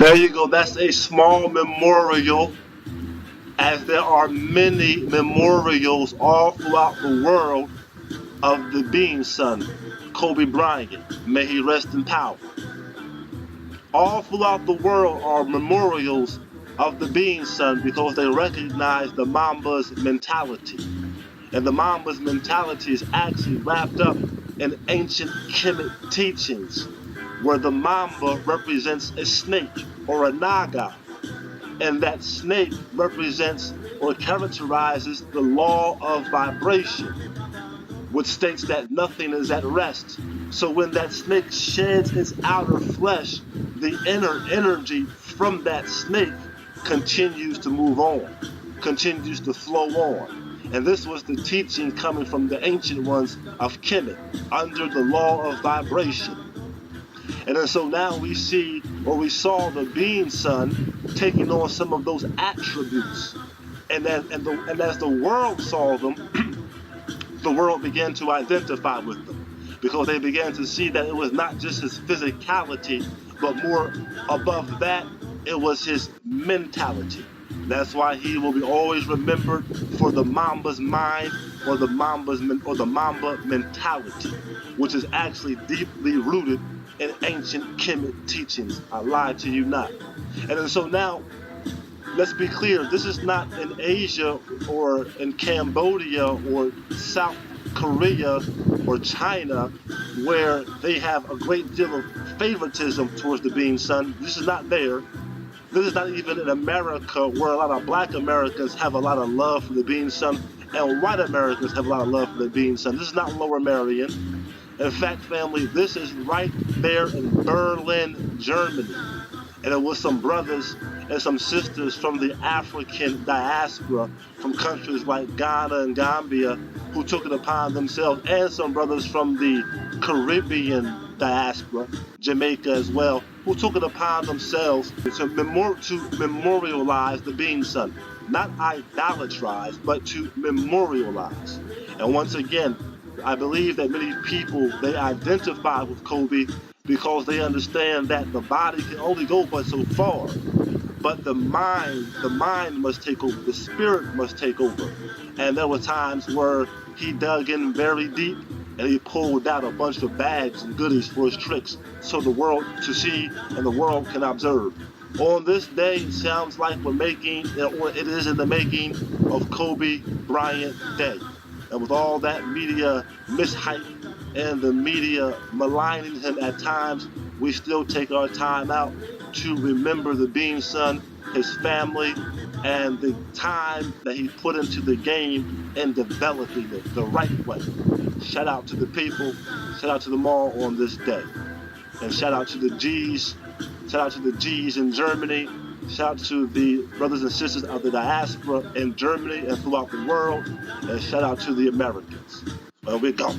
There you go. That's a small memorial, as there are many memorials all throughout the world of the being son, Kobe Bryant. May he rest in power. All throughout the world are memorials of the being son because they recognize the Mamba's mentality. And the Mamba's mentality is actually wrapped up in ancient Kemet teachings, where the Mamba represents a snake or a Naga, and that snake represents or characterizes the law of vibration, which states that nothing is at rest. So when that snake sheds its outer flesh, the inner energy from that snake continues to move on, continues to flow on. And this was the teaching coming from the ancient ones of Kemet under the law of vibration. And then so now we see, or we saw the being son taking on some of those attributes. And as the world saw them, the world began to identify with them because they began to see that it was not just his physicality, but more above that, it was his mentality. That's why he will be always remembered for the Mamba's mind or the Mamba mentality, which is actually deeply rooted in ancient Kemet teachings. I lied to you not. And then so now, let's be clear, this is not in Asia or in Cambodia or South Korea or China where they have a great deal of favoritism towards the being son. This is not there. This is not even in America where a lot of black Americans have a lot of love for the being son and white Americans have a lot of love for the being son. This is not Lower Merion. In fact, family, this is right there in Berlin, Germany. And it was some brothers and some sisters from the African diaspora from countries like Ghana and Gambia who took it upon themselves, and some brothers from the Caribbean diaspora, Jamaica as well, who took it upon themselves to memorialize the being son. Not idolatrize, but to memorialize. And once again, I believe that many people, they identify with Kobe because they understand that the body can only go but so far. But the mind must take over, the spirit must take over. And there were times where he dug in very deep and he pulled out a bunch of bags and goodies for his tricks so the world to see and the world can observe. On this day, it sounds like we're making, or it is in the making of Kobe Bryant Day. And with all that media mishype and the media maligning him at times, we still take our time out to remember the being son, his family, and the time that he put into the game and developing it the right way. Shout out to the people, shout out to them all on this day. And shout out to the G's, shout out to the G's in Germany, shout out to the brothers and sisters of the diaspora in Germany and throughout the world, and shout out to the Americans. Where we go.